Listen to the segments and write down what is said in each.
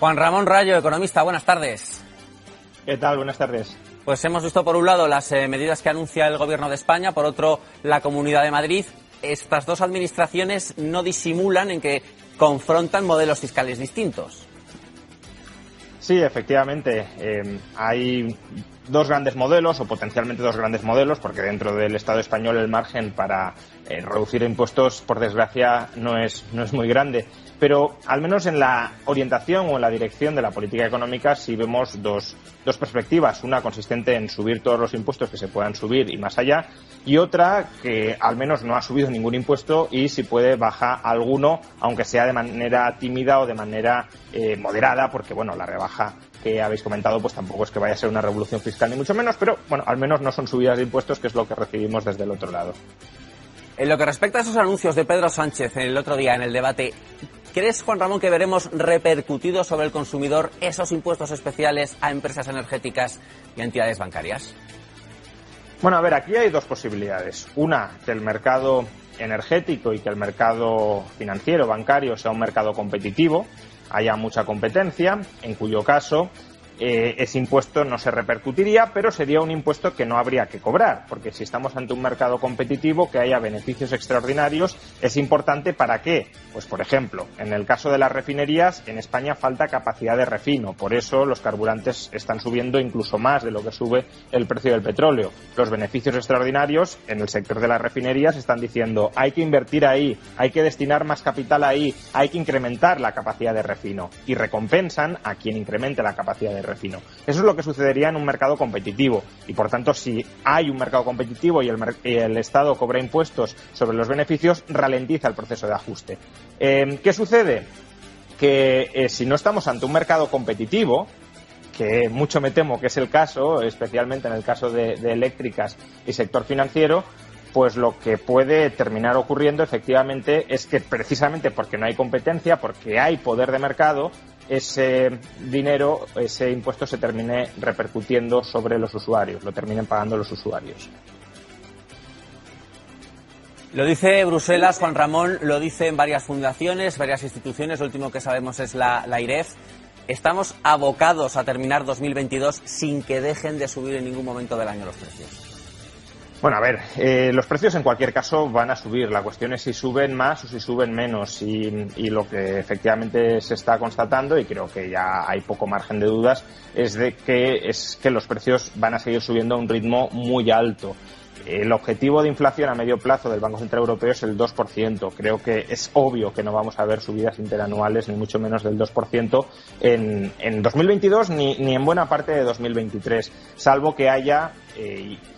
Juan Ramón Rayo, economista, buenas tardes. ¿Qué tal? Buenas tardes. Pues hemos visto por un lado las medidas que anuncia el Gobierno de España, por otro la Comunidad de Madrid. Estas dos administraciones no disimulan en que confrontan modelos fiscales distintos. Sí, efectivamente. Hay dos grandes modelos, o potencialmente dos grandes modelos, porque dentro del Estado español el margen para reducir impuestos, por desgracia, no es muy grande. Pero al menos en la orientación o en la dirección de la política económica sí vemos dos perspectivas. Una consistente en subir todos los impuestos que se puedan subir y más allá, y otra que al menos no ha subido ningún impuesto y si puede baja alguno, aunque sea de manera tímida o de manera moderada, porque bueno, la rebaja que habéis comentado pues tampoco es que vaya a ser una revolución fiscal ni mucho menos, pero bueno, al menos no son subidas de impuestos, que es lo que recibimos desde el otro lado. En lo que respecta a esos anuncios de Pedro Sánchez el otro día en el debate, ¿crees, Juan Ramón, que veremos repercutidos sobre el consumidor esos impuestos especiales a empresas energéticas y a entidades bancarias? Bueno, a ver, aquí hay dos posibilidades. Una, que el mercado energético y que el mercado financiero, bancario, sea un mercado competitivo, haya mucha competencia, en cuyo caso ese impuesto no se repercutiría, pero sería un impuesto que no habría que cobrar, porque si estamos ante un mercado competitivo, que haya beneficios extraordinarios es importante. ¿Para qué? Pues, por ejemplo, en el caso de las refinerías, en España falta capacidad de refino, por eso los carburantes están subiendo incluso más de lo que sube el precio del petróleo. Los beneficios extraordinarios en el sector de las refinerías están diciendo hay que invertir ahí, hay que destinar más capital ahí, hay que incrementar la capacidad de refino, y recompensan a quien incremente la capacidad de refino. Eso es lo que sucedería en un mercado competitivo y, por tanto, si hay un mercado competitivo y el Estado cobra impuestos sobre los beneficios, ralentiza el proceso de ajuste. ¿Qué sucede? Que si no estamos ante un mercado competitivo, que mucho me temo que es el caso, especialmente en el caso de eléctricas y sector financiero, pues lo que puede terminar ocurriendo efectivamente es que precisamente porque no hay competencia, porque hay poder de mercado, ese dinero, ese impuesto se termine repercutiendo sobre los usuarios, lo terminen pagando los usuarios. Lo dice Bruselas, Juan Ramón, lo dicen varias fundaciones, varias instituciones, lo último que sabemos es la IREF. ¿Estamos abocados a terminar 2022 sin que dejen de subir en ningún momento del año los precios? Bueno, a ver, los precios en cualquier caso van a subir. La cuestión es si suben más o si suben menos. Y lo que efectivamente se está constatando, y creo que ya hay poco margen de dudas, es que los precios van a seguir subiendo a un ritmo muy alto. El objetivo de inflación a medio plazo del Banco Central Europeo es el 2%. Creo que es obvio que no vamos a ver subidas interanuales, ni mucho menos del 2% en 2022 ni en buena parte de 2023, salvo que haya,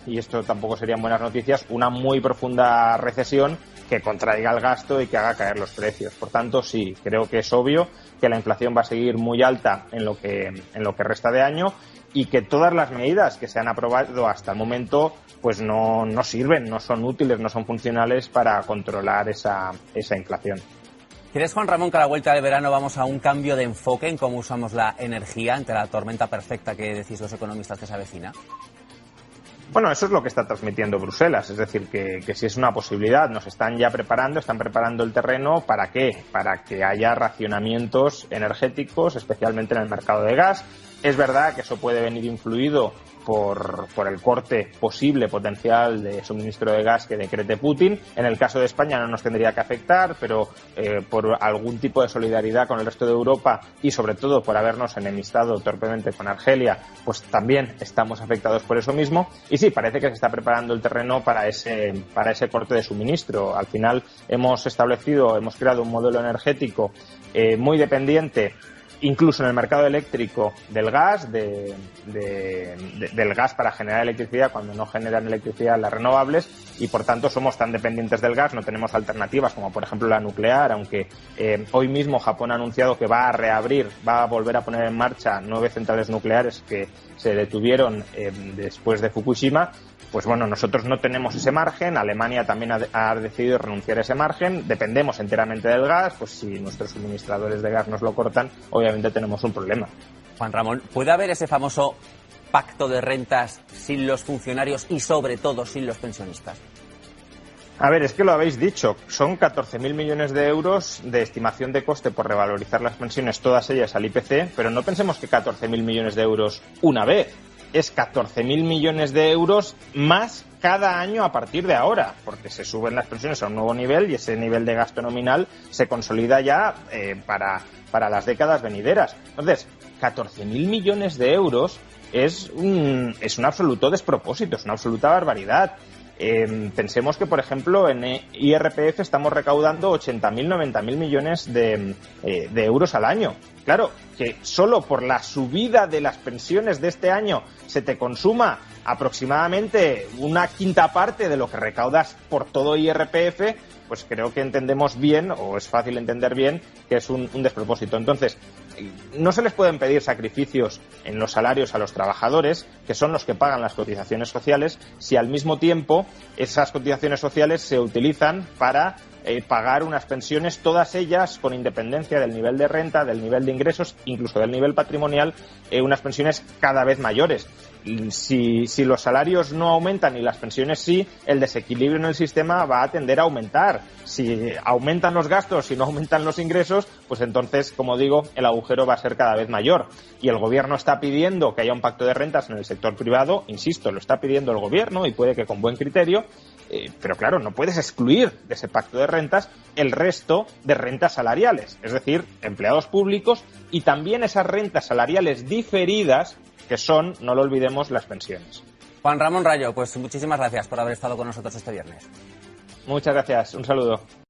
y esto tampoco serían buenas noticias, una muy profunda recesión que contraiga el gasto y que haga caer los precios. Por tanto, sí, creo que es obvio que la inflación va a seguir muy alta en lo que resta de año, y que todas las medidas que se han aprobado hasta el momento pues no sirven, no son útiles, no son funcionales para controlar esa inflación. ¿Crees, Juan Ramón, que a la vuelta del verano vamos a un cambio de enfoque en cómo usamos la energía ante la tormenta perfecta que decís los economistas que se avecina? Bueno, eso es lo que está transmitiendo Bruselas, es decir, que si es una posibilidad, nos están ya preparando, están preparando el terreno. ¿Para qué? Para que haya racionamientos energéticos, especialmente en el mercado de gas. Es verdad que eso puede venir influido por el corte posible, potencial de suministro de gas que decrete Putin. En el caso de España no nos tendría que afectar, pero por algún tipo de solidaridad con el resto de Europa y sobre todo por habernos enemistado torpemente con Argelia, pues también estamos afectados por eso mismo. Y sí, parece que se está preparando el terreno para ese corte de suministro. Al final hemos creado un modelo energético muy dependiente, incluso en el mercado eléctrico, del gas, del gas para generar electricidad cuando no generan electricidad las renovables, y por tanto somos tan dependientes del gas, no tenemos alternativas como por ejemplo la nuclear, aunque hoy mismo Japón ha anunciado que va a volver a poner en marcha 9 centrales nucleares que se detuvieron después de Fukushima. Pues bueno, nosotros no tenemos ese margen, Alemania también ha decidido renunciar a ese margen, dependemos enteramente del gas, pues si nuestros suministradores de gas nos lo cortan, obviamente tenemos un problema. Juan Ramón, ¿puede haber ese famoso pacto de rentas sin los funcionarios y sobre todo sin los pensionistas? A ver, es que lo habéis dicho, son 14.000 millones de euros de estimación de coste por revalorizar las pensiones, todas ellas al IPC, pero no pensemos que 14.000 millones de euros una vez, es 14.000 millones de euros más cada año a partir de ahora, porque se suben las pensiones a un nuevo nivel y ese nivel de gasto nominal se consolida ya para las décadas venideras. Entonces, 14.000 millones de euros es un absoluto despropósito, es una absoluta barbaridad. Pensemos que, por ejemplo, en IRPF estamos recaudando 80.000, 90.000 millones de euros al año. Claro, que solo por la subida de las pensiones de este año se te consuma aproximadamente una quinta parte de lo que recaudas por todo IRPF, pues creo que entendemos bien, o es fácil entender bien, que es un despropósito. Entonces, no se les pueden pedir sacrificios en los salarios a los trabajadores, que son los que pagan las cotizaciones sociales, si al mismo tiempo esas cotizaciones sociales se utilizan para pagar unas pensiones, todas ellas con independencia del nivel de renta, del nivel de ingresos, incluso del nivel patrimonial, unas pensiones cada vez mayores. Si los salarios no aumentan y las pensiones sí, el desequilibrio en el sistema va a tender a aumentar. Si aumentan los gastos y no aumentan los ingresos, pues entonces, como digo, el agujero va a ser cada vez mayor. Y el gobierno está pidiendo que haya un pacto de rentas en el sector privado, insisto, lo está pidiendo el gobierno y puede que con buen criterio, pero claro, no puedes excluir de ese pacto de rentas el resto de rentas salariales, es decir, empleados públicos y también esas rentas salariales diferidas que son, no lo olvidemos, las pensiones. Juan Ramón Rayo, pues muchísimas gracias por haber estado con nosotros este viernes. Muchas gracias, un saludo.